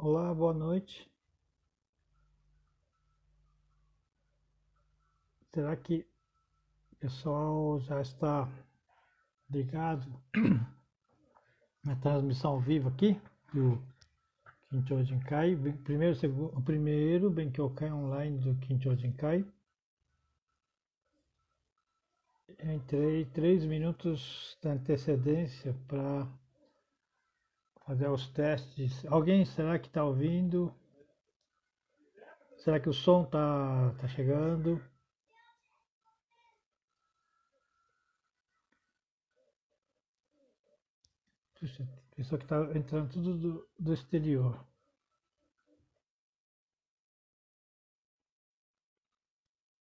Olá, boa noite. Será que o pessoal já está ligado na transmissão ao vivo aqui do Kincho Jinkai? O primeiro Benkyokai online do Kincho Jinkai. Entrei 3 minutos de antecedência para fazer os testes. Alguém será que está ouvindo? Será que o som tá chegando? Puxa, pessoal que está entrando tudo do exterior.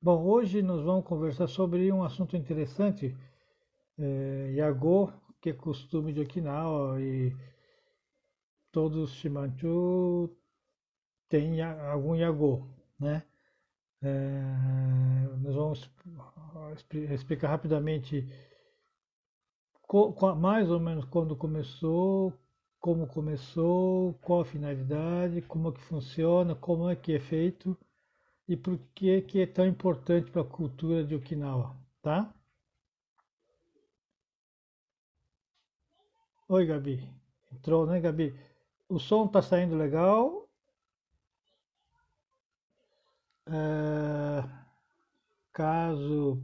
Bom, hoje nós vamos conversar sobre um assunto interessante, Yagô, que é costume de Okinawa, e todos os Shimanchu têm algum Yagô, né? Nós vamos explicar rapidamente mais ou menos quando começou, como começou, qual a finalidade, como é que funciona, como é que é feito e por que é tão importante para a cultura de Okinawa, tá? Oi, Gabi. Entrou, né, Gabi? O som tá saindo legal. É, caso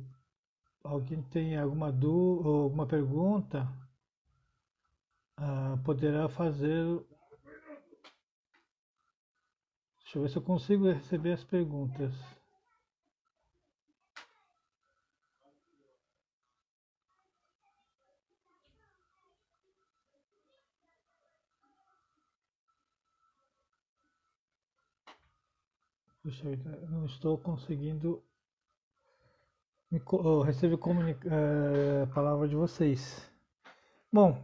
alguém tenha alguma dúvida ou alguma pergunta, poderá fazer. Deixa eu ver se eu consigo receber as perguntas. Puxa vida, eu não estou conseguindo receber a palavra de vocês. Bom,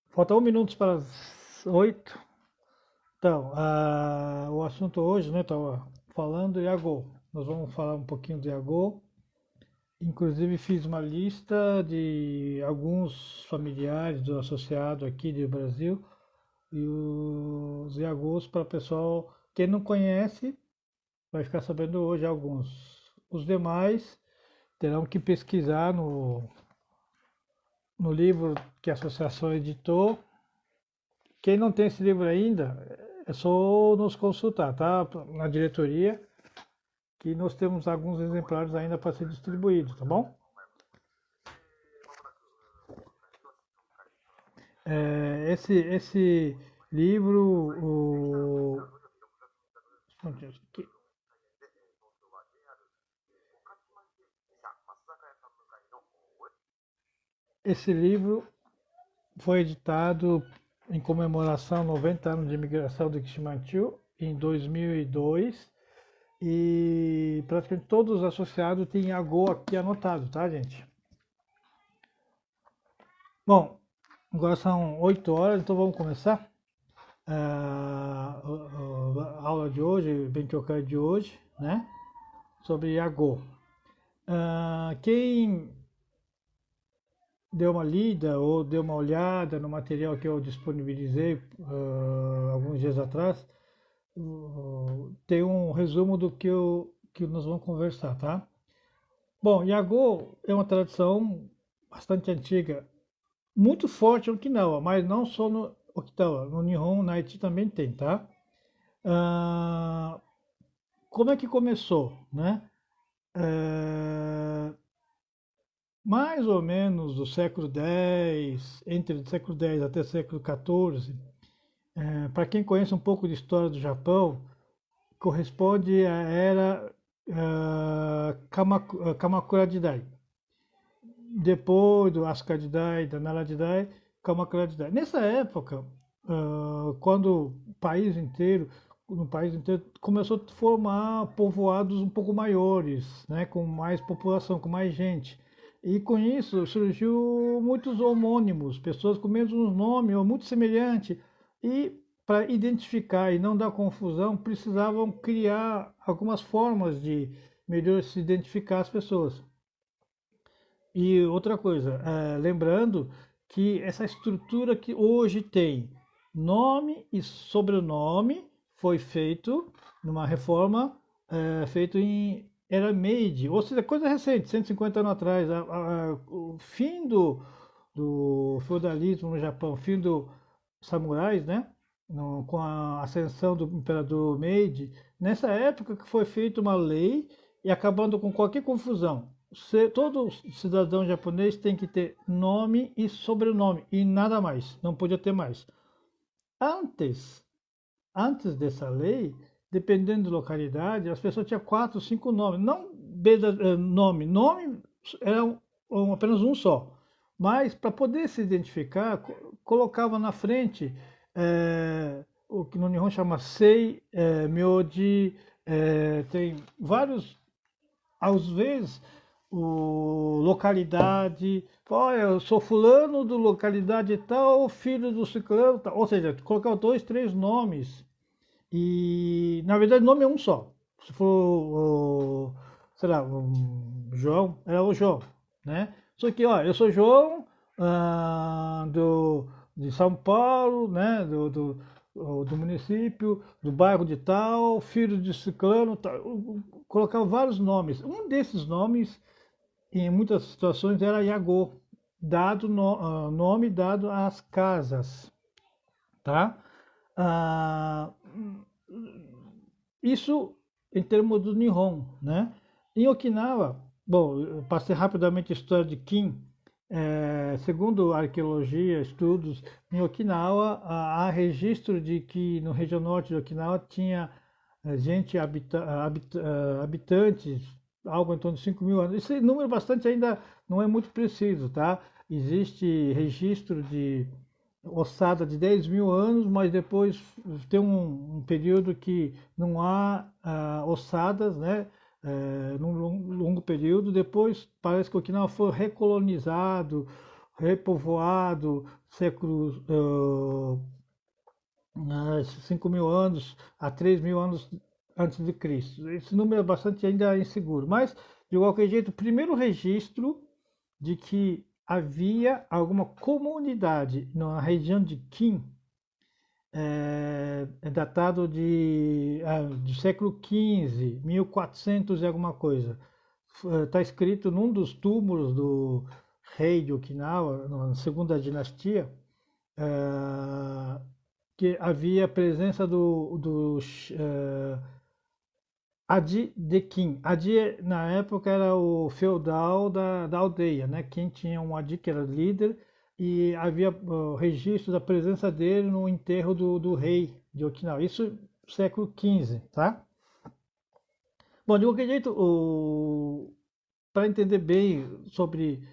falta 1 minuto para as 8. Então, o assunto hoje, né, estava falando Yagô. Nós vamos falar um pouquinho do Yagô. Inclusive fiz uma lista de alguns familiares do associado aqui do Brasil e os Yagôs para o pessoal, quem não conhece, vai ficar sabendo hoje alguns. Os demais terão que pesquisar no livro que a associação editou. Quem não tem esse livro ainda, é só nos consultar, tá? Na diretoria, que nós temos alguns exemplares ainda para ser distribuídos, tá bom? Esse livro, esse livro foi editado em comemoração a 90 anos de imigração do Kishimanchu em 2002 e praticamente todos os associados têm Agô aqui anotado, tá, gente? Bom, agora são 8 horas, então vamos começar a aula de hoje, Benkyokai de hoje, né? Sobre Agô. Quem deu uma lida ou deu uma olhada no material que eu disponibilizei alguns dias atrás, tem um resumo do que nós vamos conversar, tá? Bom, Yagô é uma tradição bastante antiga, muito forte em Okinawa, mas não só no Okinawa, no Nihon, na Haiti também tem, tá? Ah, como é que começou, né? É, mais ou menos do século X, entre o século X até o século XIV, para quem conhece um pouco de história do Japão, corresponde à era Kamakura Jidai. Depois do Asuka Jidai, da Nara Jidai, Kamakura Jidai. Nessa época, quando no país inteiro começou a formar povoados um pouco maiores, né, com mais população, com mais gente. E com isso surgiu muitos homônimos, pessoas com o mesmo nome ou muito semelhante. E para identificar e não dar confusão, precisavam criar algumas formas de melhor se identificar as pessoas. E outra coisa, lembrando que essa estrutura que hoje tem nome e sobrenome foi feito numa reforma feito em era Meiji, ou seja, coisa recente, 150 anos atrás, o fim do feudalismo no Japão, o fim dos samurais, né? Com a ascensão do imperador Meiji, nessa época que foi feita uma lei e acabando com qualquer confusão. Todo cidadão japonês tem que ter nome e sobrenome e nada mais, não podia ter mais. Antes, antes dessa lei, dependendo da localidade, as pessoas tinham 4, 5 nomes, não nome era apenas um só. Mas para poder se identificar, colocava na frente o que no Nihon chama Sei, Myoji, tem vários, às vezes, localidade, olha, eu sou fulano do localidade tal, filho do ciclano, tal. Ou seja, colocava 2, 3 nomes e, na verdade, o nome é um só. Se for, sei lá, João, é o João, né? Só que, ó, eu sou João, de São Paulo, né? Do município, do bairro de tal, filho de ciclano, tal. Colocava vários nomes. Um desses nomes, em muitas situações, era Yagô, nome dado às casas, tá? Ah, isso em termos do Nihon, né? Em Okinawa, bom, eu passei rapidamente a história de Kim. Segundo a arqueologia, estudos, em Okinawa há registro de que no região norte de Okinawa tinha gente, habitantes, algo em torno de 5 mil anos. Esse número bastante ainda não é muito preciso, tá? Existe registro de ossada de 10 mil anos, mas depois tem um período que não há ossadas, né? Num longo período. Depois parece que Okinawa foi recolonizado, repovoado, séculos 5 mil anos a 3 mil anos antes de Cristo. Esse número é bastante ainda inseguro, mas de qualquer jeito, o primeiro registro de que havia alguma comunidade na região de Qin, datado de século XV, 1400 e alguma coisa. Está escrito num dos túmulos do rei de Okinawa, na segunda dinastia, que havia presença do Adi de Kim. Adi, na época, era o feudal da aldeia, né? Quem tinha um Adi que era líder, e havia registro da presença dele no enterro do rei de Okinawa. Isso século XV, tá? Bom, de qualquer jeito, para entender bem sobre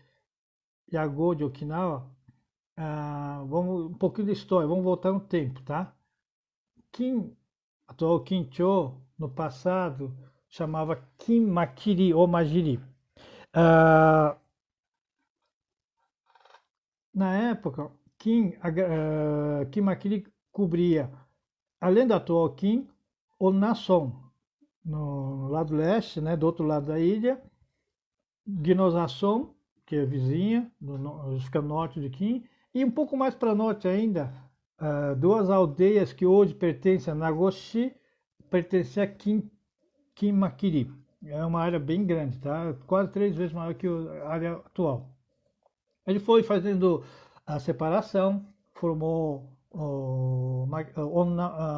Yagô de Okinawa, vamos um pouquinho de história, vamos voltar no tempo, tá? Kim, atual Kincho, no passado, chamava Kim Makiri ou Magiri. Na época, Kim Makiri cobria, além da atual Kim, Onnason, no lado leste, né, do outro lado da ilha, Ginozason, que é vizinha, fica no norte de Kim, e um pouco mais para norte ainda, duas aldeias que hoje pertencem a Nagoshi, pertencem a Kimakiri. É uma área bem grande, tá? Quase 3 vezes maior que a área atual. Ele foi fazendo a separação, formou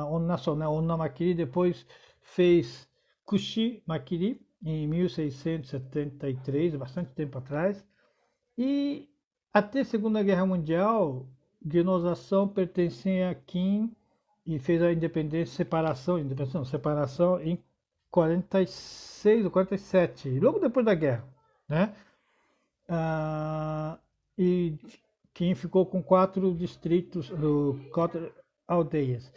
Onnason, né? Onnamakiri, depois fez Kushi Makiri em 1673, bastante tempo atrás. E até a Segunda Guerra Mundial, Ginozação pertencia a Kim e fez a separação em 46 ou 47, logo depois da guerra, né? E Kim ficou com 4 distritos, 4 aldeias.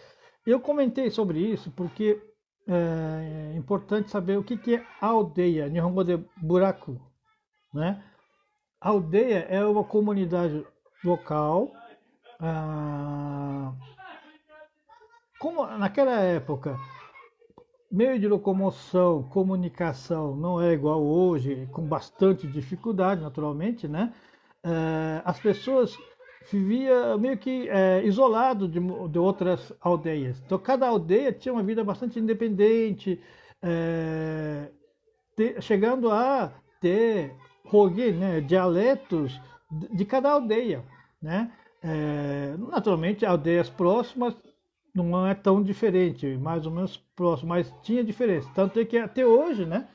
Eu comentei sobre isso porque é importante saber o que é aldeia, Nihongo de buraku, né? Aldeia é uma comunidade local, como naquela época meio de locomoção, comunicação não é igual hoje, com bastante dificuldade, naturalmente, né? As pessoas vivia meio que isolado de outras aldeias. Então cada aldeia tinha uma vida bastante independente, é, chegando a ter né, dialetos de cada aldeia, né? Naturalmente, aldeias próximas não é tão diferente, mais ou menos próximo, mas tinha diferença. Tanto é que até hoje, né?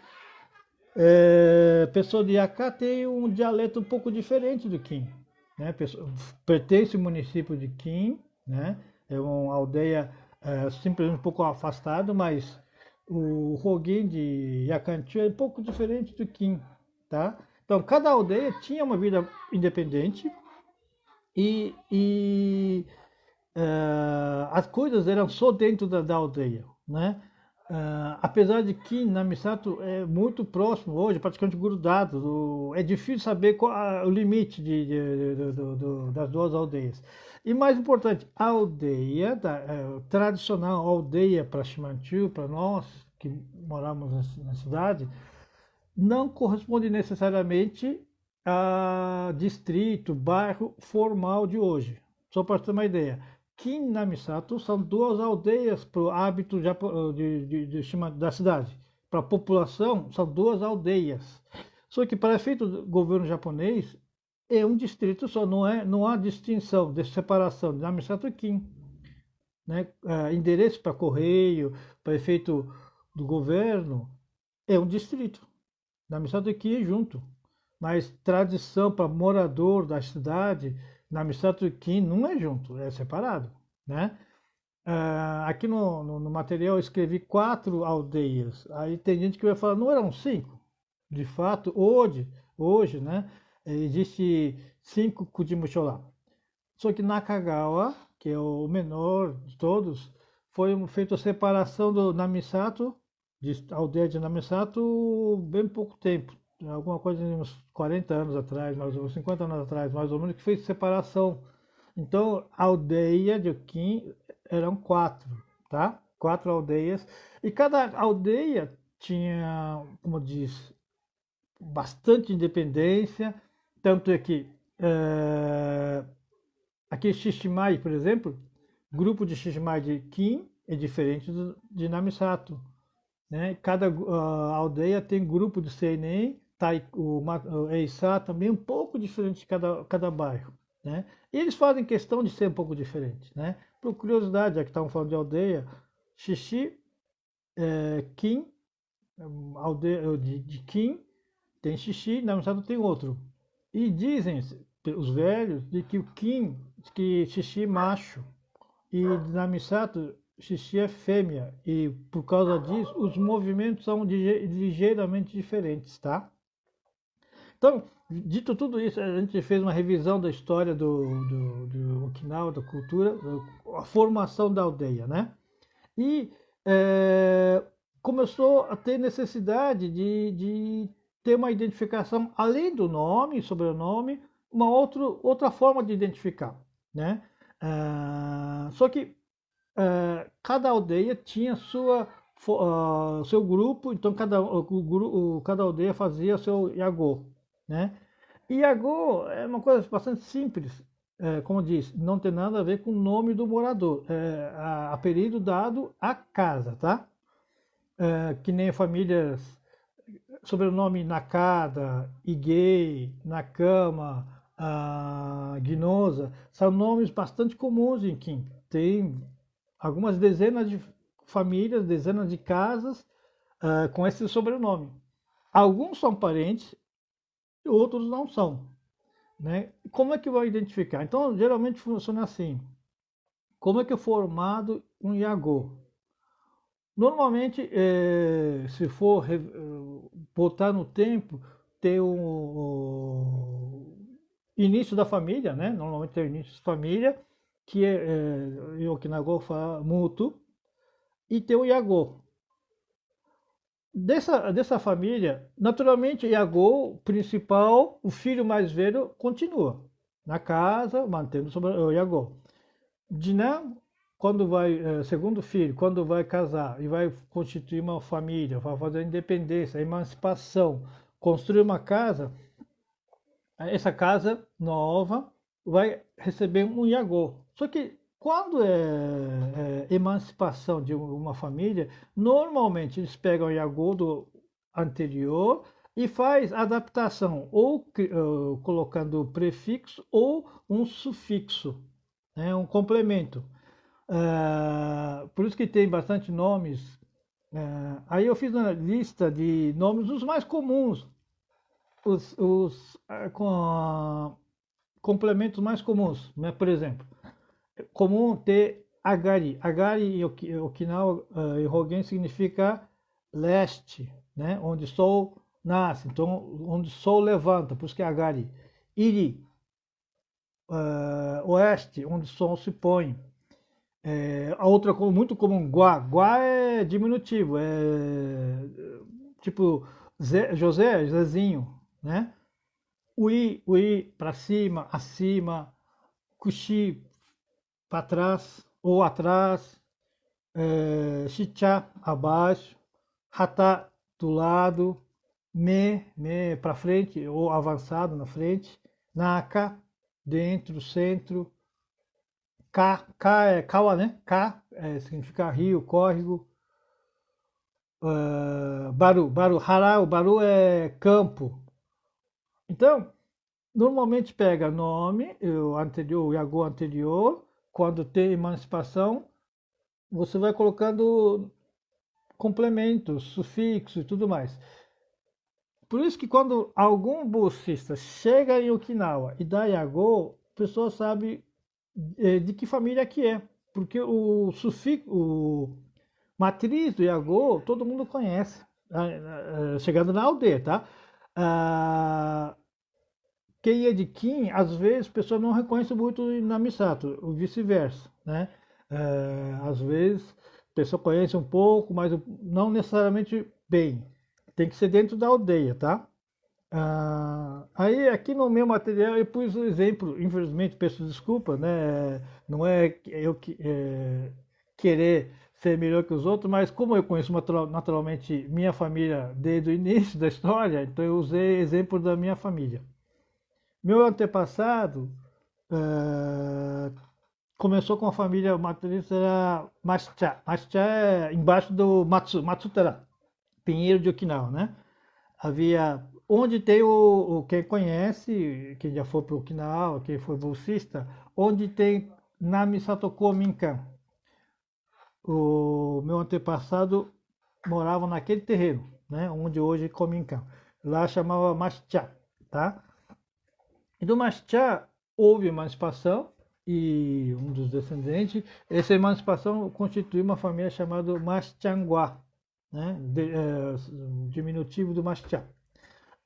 Pessoa de Iacá tem um dialeto um pouco diferente do Kim, né? Pertence ao município de Kim, né? É uma aldeia simplesmente um pouco afastado, mas o Roguim de Iacantia é um pouco diferente do Kim, tá? Então cada aldeia tinha uma vida independente e as coisas eram só dentro da aldeia, né? Apesar de que Namisato é muito próximo hoje, praticamente grudado, é difícil saber qual o limite das duas aldeias. E mais importante, a aldeia, tradicional aldeia para Shimanchu, para nós que moramos na cidade, não corresponde necessariamente a distrito, bairro formal de hoje. Só para ter uma ideia. Kinamisato são duas aldeias para o hábito da cidade. Para a população, são duas aldeias. Só que para efeito do governo japonês, é um distrito só, não há distinção, de separação de Namisato e Kin. Né? Endereço para correio, para efeito do governo, é um distrito. Namisato e Kin é junto. Mas tradição para morador da cidade, Namisato e Kin não é junto, é separado, né? Aqui no material eu escrevi 4 aldeias. Aí tem gente que vai falar, não eram 5? De fato, hoje, né, existe 5 Kujimusho. Só que Nakagawa, que é o menor de todos, foi feita a separação do Namisato, de aldeia de Namisato, bem pouco tempo. Alguma coisa de uns 40 anos atrás, mais ou menos, 50 anos atrás, mais ou menos, que fez separação. Então, a aldeia de Okin eram 4, tá? 4 aldeias. E cada aldeia tinha, como diz, bastante independência. Tanto é que aqui Shishimai, por exemplo, grupo de Shishimai de Kin é diferente de Namisato. Né? Cada aldeia tem grupo de Seinen, o Eisá também é um pouco diferente de cada bairro. Né? E eles fazem questão de ser um pouco diferente. Né? Por curiosidade, já que estavam falando de aldeia, Xixi, Kim, aldeia de Kim, tem Xixi, Namisato tem outro. E dizem os velhos de que o Kim, que Xixi é macho, e Namisato, Xixi é fêmea. E por causa disso, os movimentos são ligeiramente diferentes, tá? Então, dito tudo isso, a gente fez uma revisão da história do Okinawa, da cultura, a formação da aldeia, né? E começou a ter necessidade de ter uma identificação, além do nome, sobrenome, uma outra forma de identificar, né? Só que cada aldeia tinha seu grupo, então cada aldeia fazia seu Yagô, né? E Yagô é uma coisa bastante simples, como diz, não tem nada a ver com o nome do morador, apelido dado à casa, tá? Que nem famílias, sobrenome Nakada, Igei, Nakama, Ginosa, são nomes bastante comuns em Kim. Tem algumas dezenas de famílias, dezenas de casas com esse sobrenome. Alguns são parentes, outros não são. Né? Como é que vai identificar? Então, geralmente funciona assim. Como é que é formado um Yagô? Normalmente, se for botar no tempo, tem o início da família, né? Normalmente tem o início da família, que em Okinawa fala Mutu, e tem o Yagô. Dessa família, naturalmente, Yagô, principal, o filho mais velho, continua na casa, mantendo o Yagô. Dinan, quando vai, segundo filho, quando vai casar e vai constituir uma família, vai fazer a independência, a emancipação, construir uma casa, essa casa nova vai receber um Iagô. Só que quando é emancipação de uma família, normalmente eles pegam o Iagô do anterior e faz adaptação, ou colocando prefixo ou um sufixo, né, um complemento. Por isso que tem bastante nomes. Aí eu fiz uma lista de nomes os mais comuns, com complementos mais comuns, né? Por exemplo, comum ter Agari. Agari em Okinawa e Hogen significa leste, né? Onde sol nasce, então onde sol levanta, por isso que é Agari. Iri, oeste, onde o sol se põe. A outra muito comum, Guá. Guá é diminutivo, tipo José, Zezinho, né? Ui, para cima, acima. Cuxi, para trás ou atrás. Xichá, abaixo. Ratá, do lado. Me para frente ou avançado na frente. Naka, dentro, centro. Ka é kawa, né? Ka significa rio, córrego. Baru, hará, o baru é campo. Então, normalmente pega nome, o Iagô anterior, quando tem emancipação, você vai colocando complementos, sufixos e tudo mais. Por isso que quando algum bolsista chega em Okinawa e dá Iagô, a pessoa sabe de que família que é. Porque o sufixo, o matriz do Iagô, todo mundo conhece, chegando na aldeia, tá? Ah, quem é de Kim, às vezes, a pessoa não reconhece muito na Misato, o vice-versa, né? Às vezes, a pessoa conhece um pouco, mas não necessariamente bem. Tem que ser dentro da aldeia, tá? Aí, aqui no meu material, eu pus o exemplo, infelizmente, peço desculpa, né? Não é eu querer ser melhor que os outros, mas como eu conheço naturalmente minha família desde o início da história, então eu usei exemplo da minha família. Meu antepassado começou com a família matriz era Mashcha. Mashcha é embaixo do Matsutara, Pinheiro de Okinawa, né? Havia onde tem quem conhece, quem já foi para Okinawa, quem foi bolsista, onde tem Nami Satoko Minkan. O meu antepassado morava naquele terreno, né? Onde hoje é Kominkan. Lá chamava Mashcha, tá? E do Machá houve emancipação e um dos descendentes, essa emancipação constituiu uma família chamada Maschanguá, né? Diminutivo do Machá.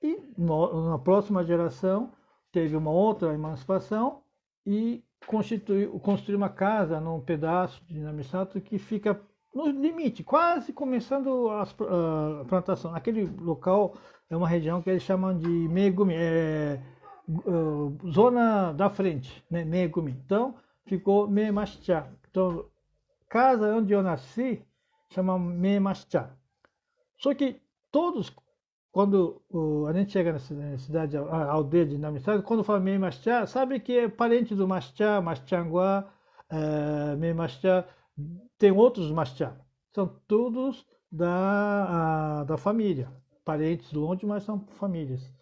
E na próxima geração teve uma outra emancipação e construiu uma casa num pedaço de Namisato que fica no limite, quase começando a plantação. Naquele local é uma região que eles chamam de Megumi, zona da frente, né? Megumi. Então ficou Memashcha. Então, casa onde eu nasci chama Memashcha. Só que todos, quando a gente chega na cidade, a aldeia de Namisato, quando fala Memashcha, sabe que é parente do Mashcha, Maschanguá, Memashcha, tem outros Mashcha. São todos da família. Parentes longe, mas são famílias.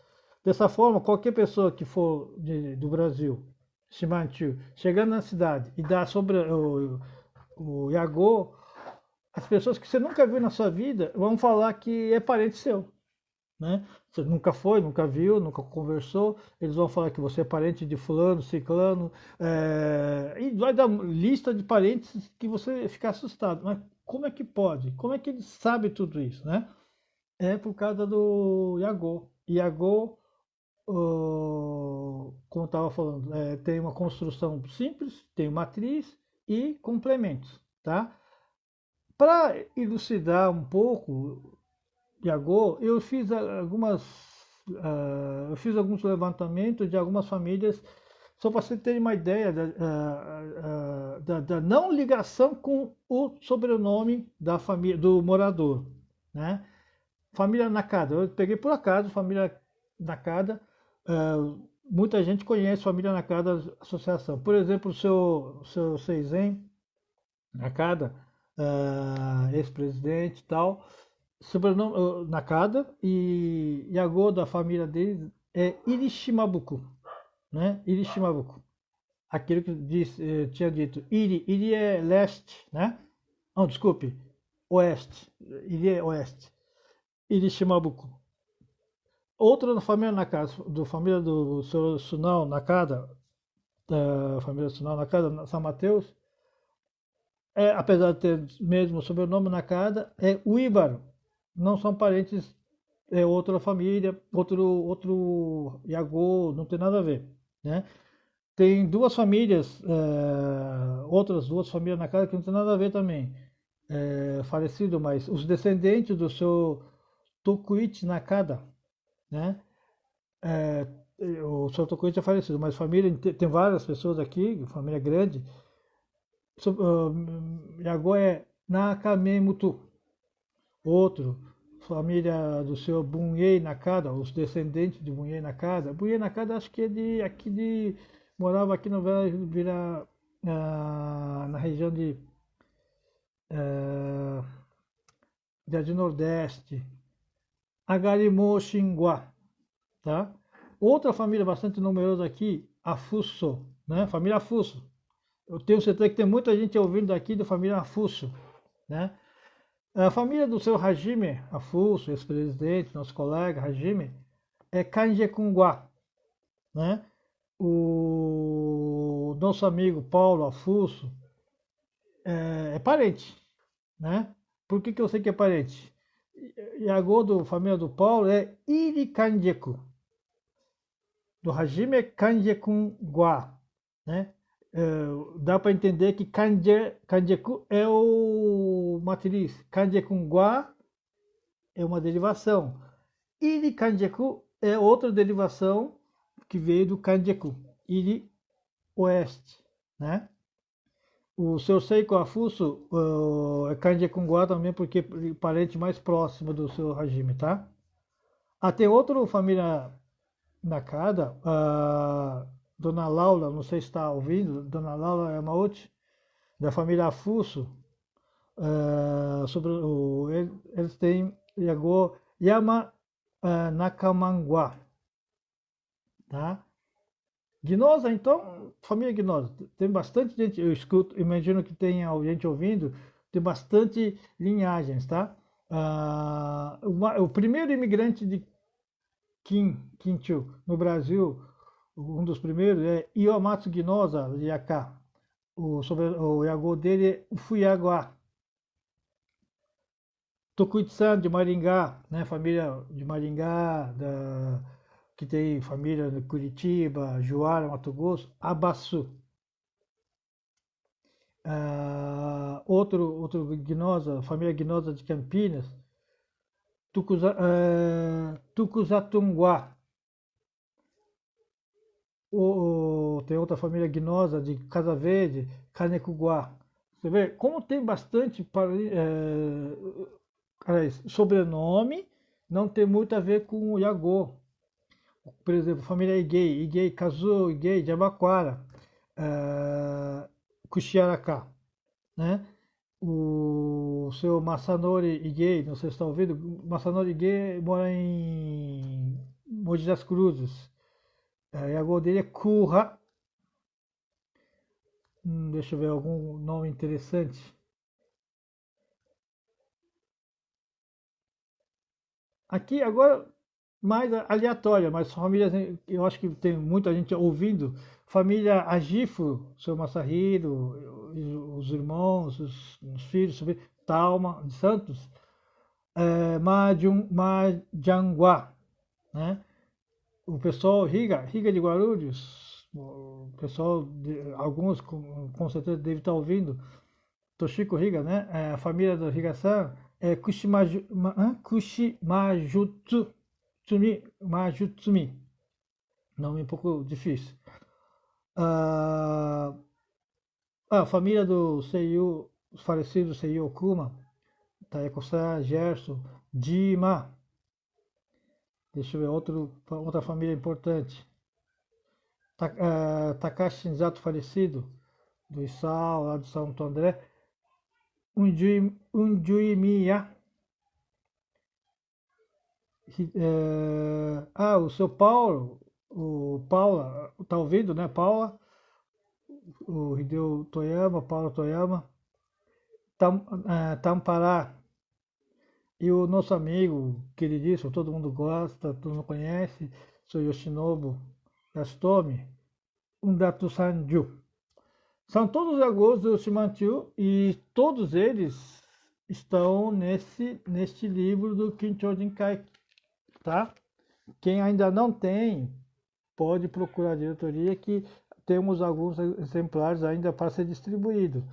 Dessa forma, qualquer pessoa que for do Brasil, Shimanchu, chegando na cidade e dar sobre o Iagô, as pessoas que você nunca viu na sua vida vão falar que é parente seu, né? Você nunca foi, nunca viu, nunca conversou, eles vão falar que você é parente de fulano, ciclano, e vai dar lista de parentes que você fica assustado. Mas como é que pode? Como é que ele sabe tudo isso, né? É por causa do Iagô. Iagô, como eu estava falando, tem uma construção simples, tem matriz e complementos, tá? Para elucidar um pouco Iagô, eu fiz alguns levantamentos de algumas famílias, só para você ter uma ideia da não ligação com o sobrenome da família, do morador, né? Família Nakada, eu peguei por acaso, família Nakada, muita gente conhece família Nakada Associação. Por exemplo, o seu Seizen Nakada, ex-presidente e tal, sobrenome Nakada, e Yagô da família dele é Irishimabuku, né? Irishimabuku. Aquilo que tinha dito, Iri é leste, né? Não, desculpe, oeste. Iri é oeste. Irishimabuku. Outra da família Nakada, do família do seu Sunao Nakada, da família Sunao Nakada, São Mateus, apesar de ter mesmo sobrenome Nakada, é Uíbaro. Não são parentes, é outra família, outro Yagô, não tem nada a ver, né? Tem duas famílias, outras duas famílias na casa que não tem nada a ver também, falecido, mas os descendentes do seu Tokuichi Nakada, né? É, o seu Tokuichi é falecido, mas família, tem várias pessoas aqui, família grande. Yagô é Nakamemutu, outro, família do seu Bunhei Nakada, os descendentes de Bunhei Nakada. Bunhei Nakada acho que é morava aqui no na região de Jardim Nordeste, Agarimo Xinguá, tá? Outra família bastante numerosa aqui, Afuso, né? Família Afuso. Eu tenho certeza que tem muita gente ouvindo daqui da família Afuso, né? A família do seu Hajime Afuso, ex-presidente, nosso colega Hajime, é Kanjekunguá, né? O nosso amigo Paulo Afuso é parente, né? Por que eu sei que é parente? Yagô, do família do Paulo, é Iri Kanjeku. Do Hajime é Kanjekunguá, né? Dá para entender que Kanjeku é o matriz, Kanjekunguá é uma derivação. Iri Kanjeku é outra derivação que veio do Kanjeku, Iri Oeste, né? O seu Seiko Afuso é Kanjekunguá também, porque é parente mais próximo do seu Hajime, tá? Tem outra família Nakada, a Dona Laura, não sei se está ouvindo, Dona Laura Yamauchi, da família Afuso, eles têm Yagô Yama Nakamanguá, tá? Guinosa, então, família Guinosa, tem bastante gente, eu escuto, imagino que tenha gente ouvindo, tem bastante linhagens, tá? O primeiro imigrante de Kinchu no Brasil, um dos primeiros é Iomatsu Guinosa Yaka. O Yagô dele é Fuyaguá. Tokuitsan de Maringá, né? Família de Maringá, que tem família de Curitiba, Juara, Mato Grosso, Abaçu. Outro Guinosa, família Guinosa de Campinas, Tucuzatunguá. Tem outra família Guinosa de Casa Verde, Canecuguá. Você vê como tem bastante sobrenome, não tem muito a ver com o Yagô. Por exemplo, família Igei, Kazu, Igei, de Abaquara, Kuxiaracá, né? O seu Masanori Igei, não sei se está ouvindo, Masanori Igei mora em Mogi das Cruzes. Yagô dele é Kurra. Deixa eu ver algum nome interessante. Aqui agora mais aleatória, mas famílias, eu acho que tem muita gente ouvindo. Família Agifo, seu Masahiro, os irmãos, os filhos, Talma de Santos, Majanguá, né? O pessoal Riga de Guarulhos, o pessoal, alguns com certeza devem estar ouvindo, Toshiko Riga, né? A família do Riga-san é Majutsumi. Nome um pouco difícil. A família do Seiyu, falecido Seiyu Okuma, Taeko-san, Gerson, Dima. Deixa eu ver, outra família importante. Takashi Shinzato falecido, do Isao, lá do Santo André, Unjuimiya, o seu Paulo, o Paula, tá ouvindo, né, Paula? O Hideo Toyama, Paulo Toyama, Tampará, e o nosso amigo, queridíssimo, todo mundo gosta, todo mundo conhece, sou Yoshinobu Yasutomi, Undatu Sanju. São todos agôs do Shimanchu e todos eles estão neste livro do Kincho Jinkai, tá? Quem ainda não tem, pode procurar a diretoria que temos alguns exemplares ainda para ser distribuído.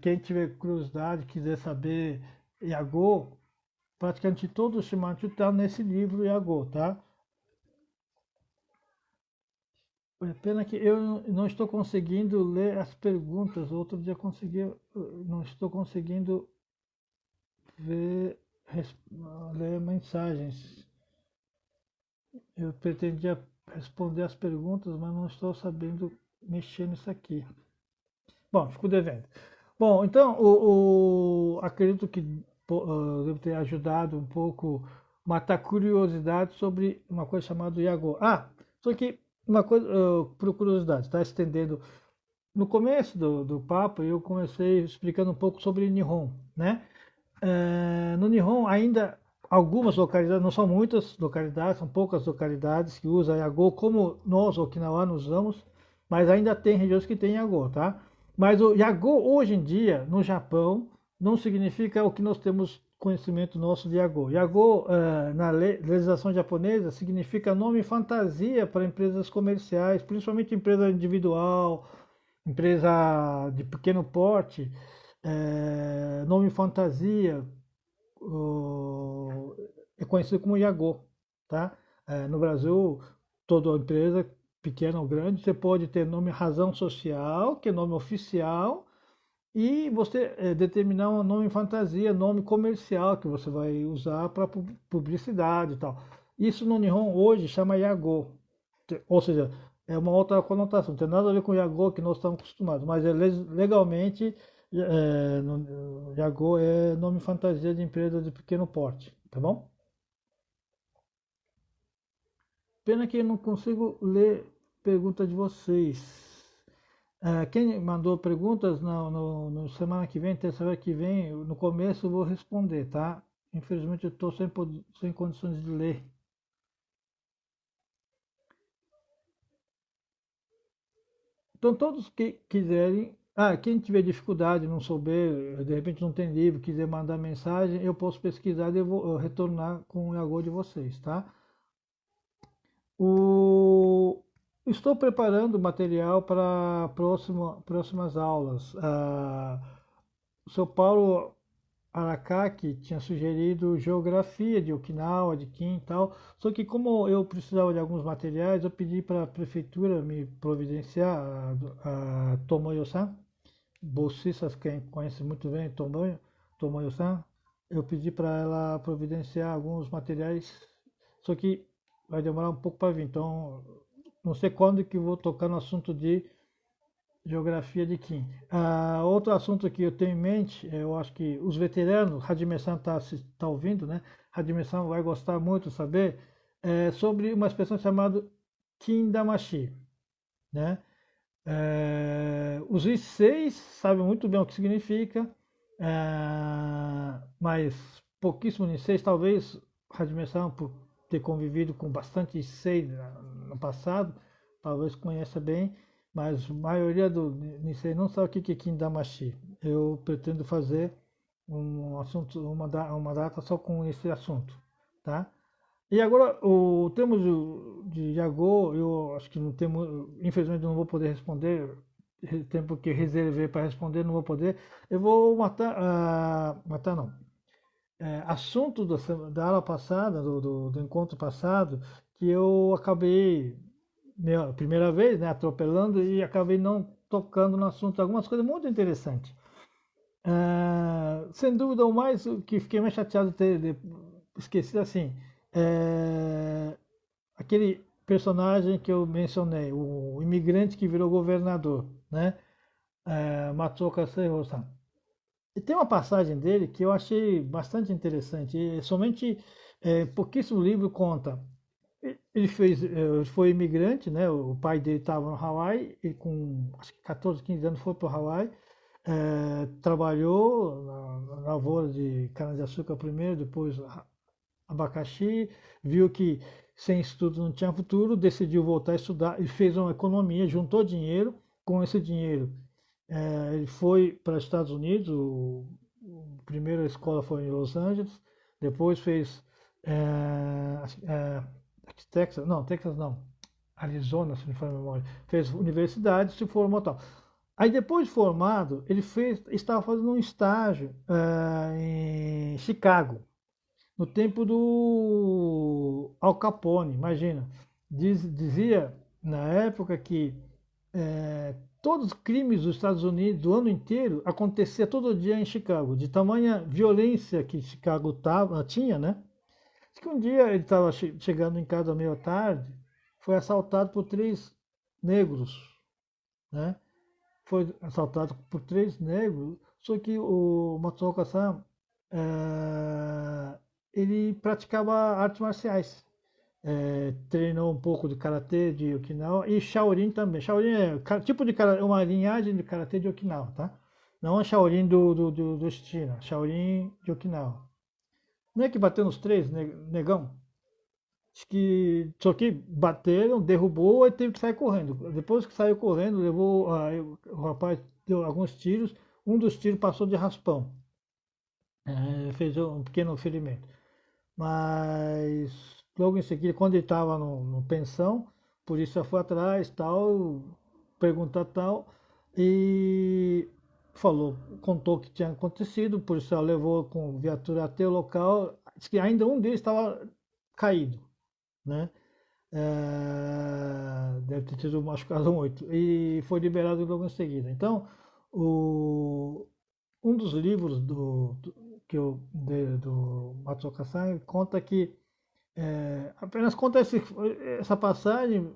Quem tiver curiosidade, quiser saber Yagô, praticamente todo o Shimanchu está nesse livro Yagô, tá? É pena que eu não estou conseguindo ler as perguntas. Outro dia consegui, não estou conseguindo ver, ler mensagens. Eu pretendia responder as perguntas, mas não estou sabendo mexer nisso aqui. Bom, fico devendo. Bom, então, acredito que devo ter ajudado um pouco matar curiosidade sobre uma coisa chamada Yagô. Só que uma coisa, por curiosidade, está estendendo. No começo do papo, eu comecei explicando um pouco sobre Nihon, né? No Nihon, ainda algumas localidades, não são muitas localidades, são poucas localidades que usam Yagô, como nós, okinawanos, usamos, mas ainda tem regiões que tem Yagô, tá? Mas o Yagô, hoje em dia, no Japão, não significa o que nós temos conhecimento nosso de Yagô. Yagô, na legislação japonesa, significa nome fantasia para empresas comerciais, principalmente empresa individual, empresa de pequeno porte, nome fantasia, é conhecido como Yagô, tá? No Brasil, toda empresa, pequena ou grande, você pode ter nome razão social, que é nome oficial, e você determinar um nome fantasia, nome comercial, que você vai usar para publicidade e tal. Isso no Nihon hoje chama Yagô, ou seja, é uma outra conotação, não tem nada a ver com Yagô que nós estamos acostumados, mas legalmente Yagô é nome fantasia de empresa de pequeno porte, tá bom? Pena que eu não consigo ler pergunta de vocês. Quem mandou perguntas no semana que vem, terça-feira que vem, no começo eu vou responder, tá? Infelizmente eu estou sem condições de ler. Então todos que quiserem, quem tiver dificuldade, não souber, de repente não tem livro, quiser mandar mensagem, eu posso pesquisar e eu vou retornar com o Yagô de vocês, tá? O... Estou preparando material para próximas aulas. O São Paulo Aracaki tinha sugerido geografia de Okinawa, de Kim e tal. Só que como eu precisava de alguns materiais, eu pedi para a prefeitura me providenciar, a Tomoyo-san, bolsistas, quem conhece muito bem Tomoyo-san, eu pedi para ela providenciar alguns materiais, só que vai demorar um pouco para vir. Então, não sei quando que vou tocar no assunto de geografia de Kim. Outro assunto que eu tenho em mente, eu acho que os veteranos, Hajime-san tá ouvindo, né? Hajime-san vai gostar muito de saber, sobre uma expressão chamada Kindamashi, né? Os I6 sabem muito bem o que significa, mas pouquíssimo I6, talvez Hajime-san, por ter convivido com bastante I6 no passado, talvez conheça bem, mas a maioria do Nisei não sabe o que é Kindamashi. Eu pretendo fazer um assunto, uma data só com esse assunto, tá? E agora, o termo de Yagô, eu acho que não temos, infelizmente não vou poder responder, tempo que eu reservei para responder, não vou poder. Eu vou matar não. Assunto da aula passada, do encontro passado, que eu acabei, primeira vez, né, atropelando e acabei não tocando no assunto, algumas coisas muito interessantes. Sem dúvida, o que fiquei mais chateado de ter esquecido assim, aquele personagem que eu mencionei, o imigrante que virou governador, né? Matsuoka Seihō-san. E tem uma passagem dele que eu achei bastante interessante. E somente pouquíssimo livro conta. Ele foi imigrante, né? O pai dele estava no Hawaii e com acho que 14, 15 anos foi para o Hawaii. Trabalhou na lavoura de cana-de-açúcar primeiro, depois abacaxi, viu que sem estudo não tinha futuro, decidiu voltar a estudar e fez uma economia, juntou dinheiro. Com esse dinheiro, ele foi para os Estados Unidos, a primeira escola foi em Los Angeles, depois fez Texas não, Arizona, se não me falha a memória, fez universidade, se formou tal. Aí depois de formado, estava fazendo um estágio em Chicago, no tempo do Al Capone, imagina. Dizia na época que todos os crimes dos Estados Unidos do ano inteiro acontecia todo dia em Chicago, de tamanha violência que Chicago tinha, né? Diz que um dia ele estava chegando em casa meio tarde, foi assaltado por três negros, né? Foi assaltado por três negros, só que o Matsuoka-san, ele praticava artes marciais. Treinou um pouco de karatê de Okinawa e Shaolin também. Shaolin é tipo de uma linhagem de karatê de Okinawa, tá? Não é Shaolin do China, Shaolin de Okinawa. Não é que bateu nos três, negão? Só que bateram, derrubou e teve que sair correndo. Depois que saiu correndo, o rapaz deu alguns tiros, um dos tiros passou de raspão. Fez um pequeno ferimento. Mas logo em seguida, quando ele estava no pensão, a polícia foi atrás, tal, pergunta tal, e contou o que tinha acontecido, o policial levou com viatura até o local, disse que ainda um deles estava caído, né? Deve ter tido machucado muito, e foi liberado logo em seguida. Então, um dos livros do Matsuoka-san conta que apenas conta essa passagem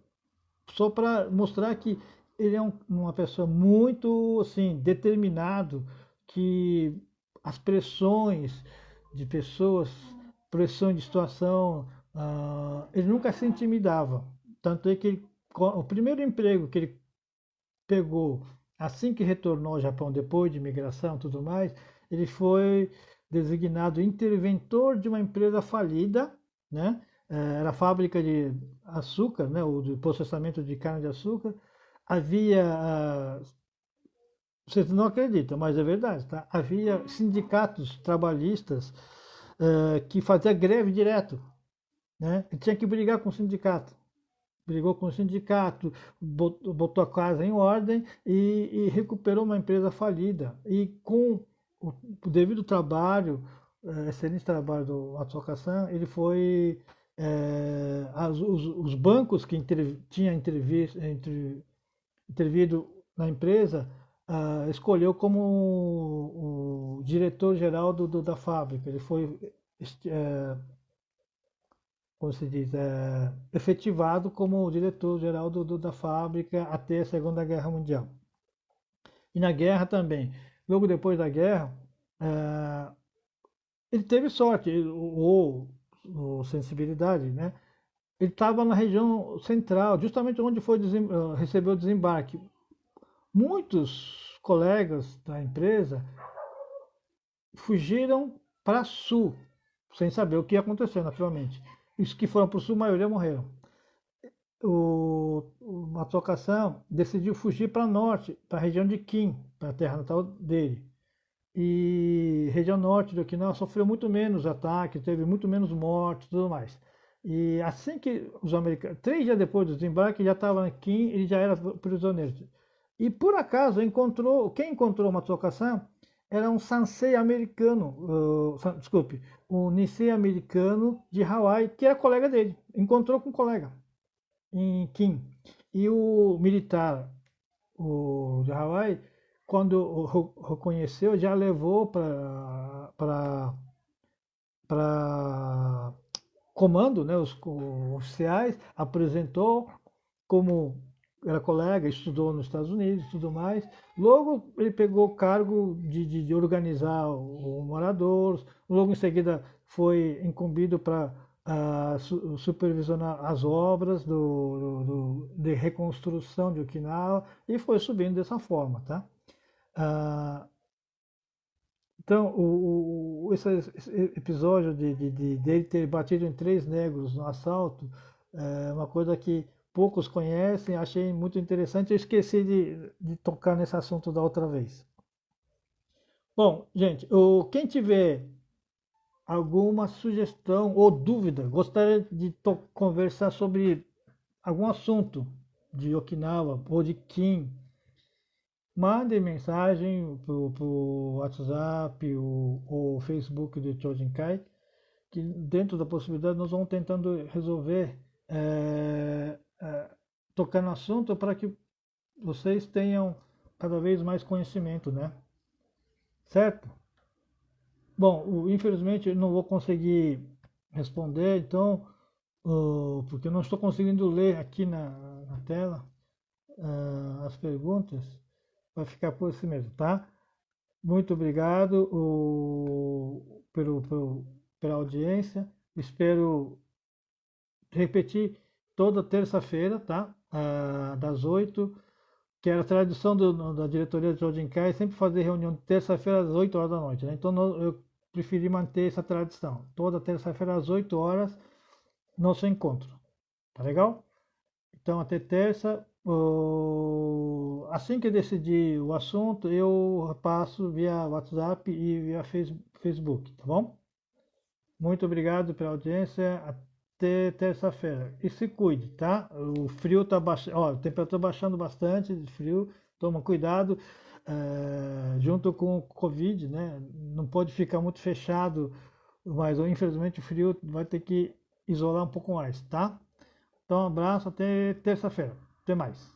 só para mostrar que ele é uma pessoa muito assim determinado, que as pressões de pessoas, pressões de situação, ele nunca se intimidava. Tanto é que o primeiro emprego que ele pegou assim que retornou ao Japão, depois de imigração e tudo mais, ele foi designado interventor de uma empresa falida, né? Era fábrica de açúcar, né? O de processamento de cana-de-açúcar. Havia, vocês não acreditam, mas é verdade, tá? Havia sindicatos trabalhistas que faziam greve direto, né? E tinha que brigar com o sindicato. Brigou com o sindicato, botou a casa em ordem e recuperou uma empresa falida. E com o devido trabalho, excelente trabalho do Matsuoka-san, ele foi. Os bancos que tinham intervido na empresa escolheu como o diretor-geral da fábrica. Ele foi como se diz, efetivado como diretor-geral da fábrica até a Segunda Guerra Mundial. E na guerra também. Logo depois da guerra, ele teve sorte, ou sensibilidade, né? Ele estava na região central, justamente onde recebeu o desembarque. Muitos colegas da empresa fugiram para sul, sem saber o que ia acontecer, naturalmente. Os que foram para o sul, a maioria morreram. O Matsuoka-san decidiu fugir para norte, para a região de Kin, para a terra natal dele. E a região norte do Okinawa sofreu muito menos ataques, teve muito menos mortes e tudo mais. E assim que os americanos, 3 dias depois do desembarque, já estava em Kin, ele já era prisioneiro. E por acaso quem encontrou o Matsuoka-san era um sansei americano, desculpe, um nisei americano de Hawaii, que era colega dele. Encontrou com um colega em Kim. E o militar de Hawaii, quando o reconheceu, já levou para comando, né, os oficiais, apresentou como era colega, estudou nos Estados Unidos e tudo mais. Logo ele pegou o cargo de organizar o moradores, logo em seguida foi incumbido para supervisionar as obras de reconstrução de Okinawa e foi subindo dessa forma, tá? Ah, então, esse episódio dele ter batido em 3 negros no assalto é uma coisa que poucos conhecem, achei muito interessante. Eu esqueci de tocar nesse assunto da outra vez. Bom, gente, quem tiver alguma sugestão ou dúvida, gostaria de conversar sobre algum assunto de Okinawa ou de Kim, mande mensagem pro WhatsApp ou Facebook do Chojinkai, que dentro da possibilidade nós vamos tentando resolver, tocar no assunto para que vocês tenham cada vez mais conhecimento, né? Certo? Bom, infelizmente eu não vou conseguir responder, então, porque eu não estou conseguindo ler aqui na tela as perguntas, vai ficar por isso mesmo, tá? Muito obrigado pela audiência. Espero repetir toda terça-feira, tá? Das 8, que era a tradição da diretoria do Jodinkai, sempre fazer reunião de terça-feira às 8 horas da noite, né? Então eu preferi manter essa tradição. Toda terça-feira às 8 horas, nosso encontro. Tá legal? Então até terça. Assim que decidir o assunto, eu passo via WhatsApp e via Facebook, tá bom? Muito obrigado pela audiência. Até terça-feira. E se cuide, tá? O frio tá baixando, ó, a temperatura baixando bastante de frio. Toma cuidado. Junto com o Covid, né? Não pode ficar muito fechado, mas infelizmente o frio vai ter que isolar um pouco mais, tá? Então, um abraço, até terça-feira. Até mais.